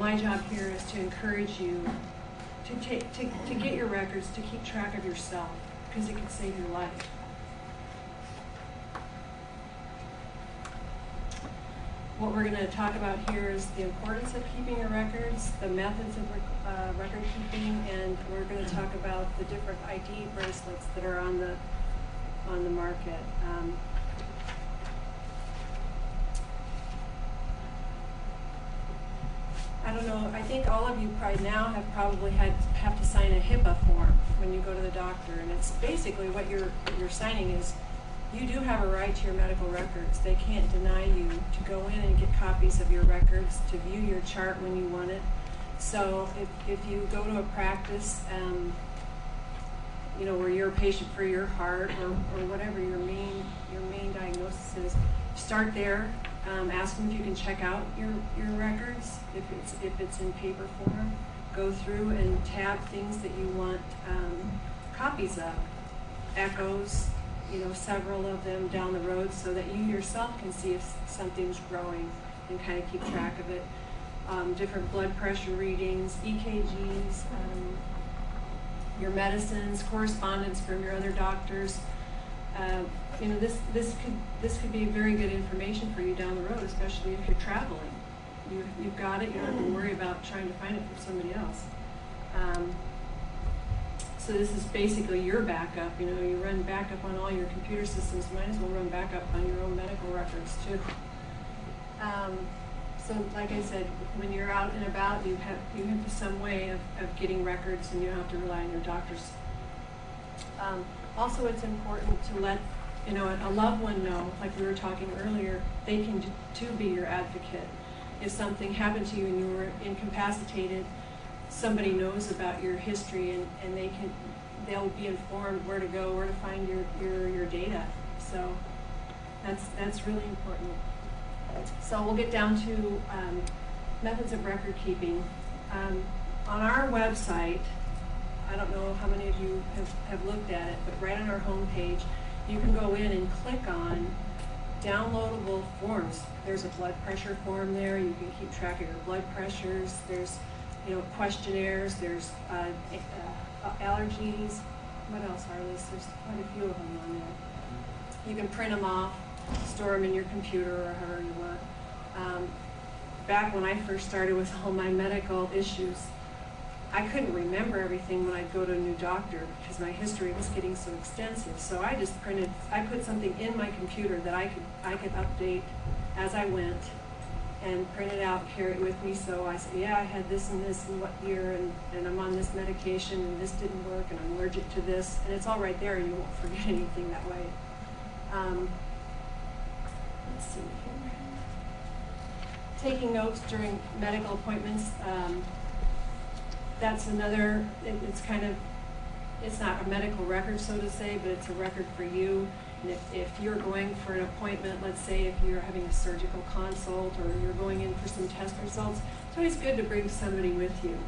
my job here is to encourage you to get your records, to keep track of yourself, because it can save your life. What we're going to talk about here is the importance of keeping your records, the methods of record keeping, and we're going to talk about the different ID bracelets that are on the market. I don't know, I think all of you probably now have to sign a HIPAA form when you go to the doctor, and it's basically what you're signing is you do have a right to your medical records. They can't deny you to go in and get copies of your records, to view your chart when you want it. So if you go to a practice, you know, where you're a patient for your heart or whatever your main diagnosis is, start there. Ask them if you can check out your records. If it's in paper form, go through and tab things that you want copies of, echoes, you know, several of them down the road, so that you yourself can see if something's growing and kind of keep track of it. Different blood pressure readings, EKGs, your medicines, correspondence from your other doctors. You know, this could be very good information for you down the road, especially if you're traveling. You've got it. You don't have to worry about trying to find it for somebody else. So this is basically your backup. You know, you run backup on all your computer systems. You might as well run backup on your own medical records too. So like I said, when you're out and about, you have some way of getting records, and you don't have to rely on your doctors. Also, it's important to let a loved one know, like we were talking earlier, they can too be your advocate. If something happened to you and you were incapacitated, somebody knows about your history, and they'll be informed where to go, where to find your data. So that's really important. So we'll get down to methods of record keeping. On our website, I don't know how many of you have looked at it, but right on our homepage, you can go in and click on downloadable forms. There's a blood pressure form there. You can keep track of your blood pressures. There's questionnaires. There's allergies. What else are there? There's quite a few of them on there. You can print them off, store them in your computer or however you want. Back when I first started with all my medical issues, I couldn't remember everything when I'd go to a new doctor because my history was getting so extensive. So I just I put something in my computer that I could update as I went and print it out, carry it with me. So I said, yeah, I had this and this and what year, and I'm on this medication, and this didn't work, and I'm allergic to this. And it's all right there, and you won't forget anything that way. Let's see here. Taking notes during medical appointments. That's another, it's not a medical record, so to say, but it's a record for you. And if you're going for an appointment, let's say if you're having a surgical consult or you're going in for some test results, it's always good to bring somebody with you.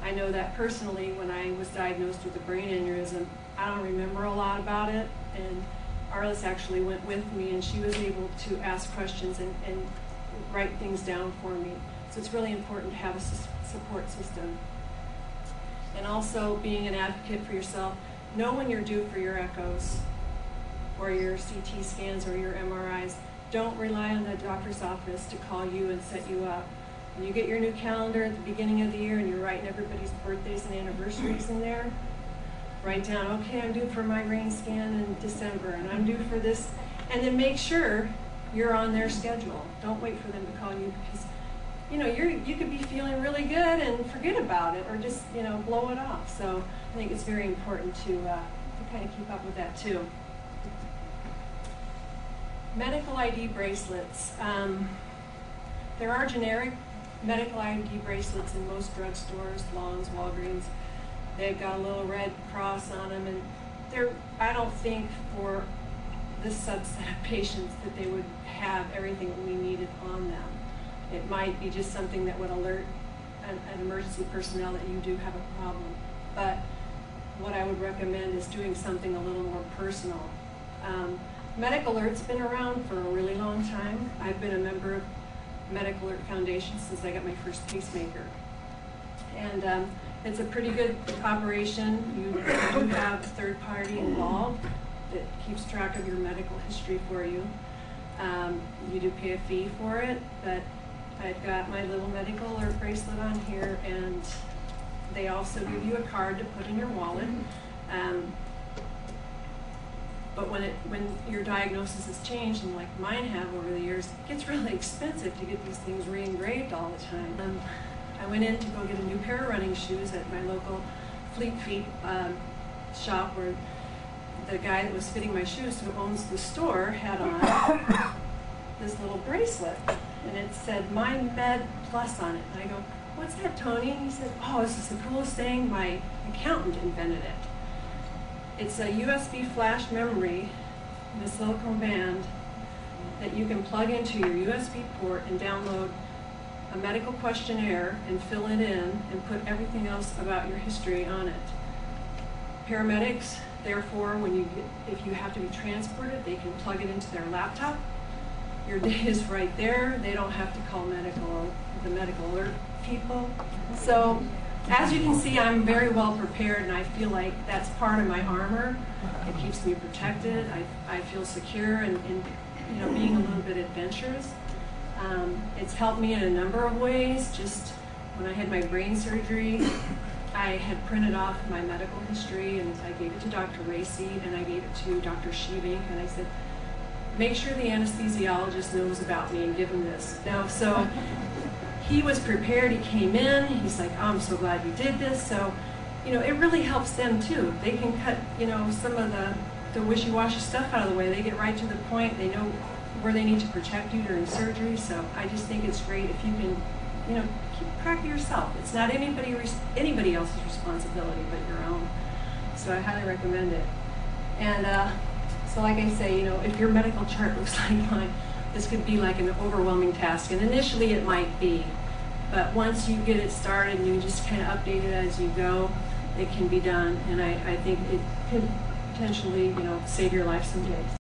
I know that personally, when I was diagnosed with a brain aneurysm, I don't remember a lot about it, and Arliss actually went with me, and she was able to ask questions and write things down for me. So it's really important to have a support system. And also being an advocate for yourself, know when you're due for your echoes or your CT scans or your MRIs. Don't rely on the doctor's office to call you and set you up. When you get your new calendar at the beginning of the year and you're writing everybody's birthdays and anniversaries in there, write down, okay, I'm due for a migraine scan in December, and I'm due for this, and then make sure you're on their schedule. Don't wait for them to call you, because you could be feeling really good and forget about it, or just blow it off. So I think it's very important to kind of keep up with that too. Medical ID bracelets. There are generic medical ID bracelets in most drugstores, Lawns, Walgreens. They've got a little red cross on them, and I don't think for this subset of patients that they would have everything that we needed on them. It might be just something that would alert an emergency personnel that you do have a problem. But what I would recommend is doing something a little more personal. Medic Alert's been around for a really long time. I've been a member of Medical Alert Foundation since I got my first pacemaker. And it's a pretty good operation. You do have a third party involved that keeps track of your medical history for you. You do pay a fee for it, but I've got my little medical alert bracelet on here, and they also give you a card to put in your wallet. But when your diagnosis has changed, and like mine have over the years, it gets really expensive to get these things re-engraved all the time. I went in to go get a new pair of running shoes at my local Fleet Feet shop, where the guy that was fitting my shoes, who owns the store, had on this little bracelet, and it said My Med Plus on it. And I go, "What's that, Tony?" And he said, "Oh, this is the coolest thing. My accountant invented it. It's a USB flash memory in a silicone band that you can plug into your USB port and download a medical questionnaire and fill it in and put everything else about your history on it. Paramedics, therefore, if you have to be transported, they can plug it into their laptop. Your data is right there. They don't have to call the medical alert people. So, as you can see, I'm very well prepared, and I feel like that's part of my armor. It keeps me protected. I feel secure and being a little bit adventurous. It's helped me in a number of ways. Just when I had my brain surgery, I had printed off my medical history, and I gave it to Dr. Racy, and I gave it to Dr. Sheeving, and I said, make sure the anesthesiologist knows about me and give him this. Now, so he was prepared. He came in. He's like, oh, I'm so glad you did this. So, it really helps them too. They can cut, some of the wishy-washy stuff out of the way. They get right to the point. They know where they need to protect you during surgery. So I just think it's great if you can, keep track of yourself. It's not anybody else's responsibility but your own. So I highly recommend it. And so like I say, if your medical chart looks like mine, this could be like an overwhelming task. And initially it might be. But once you get it started and you just kind of update it as you go, it can be done. And I think it could potentially, save your life some days.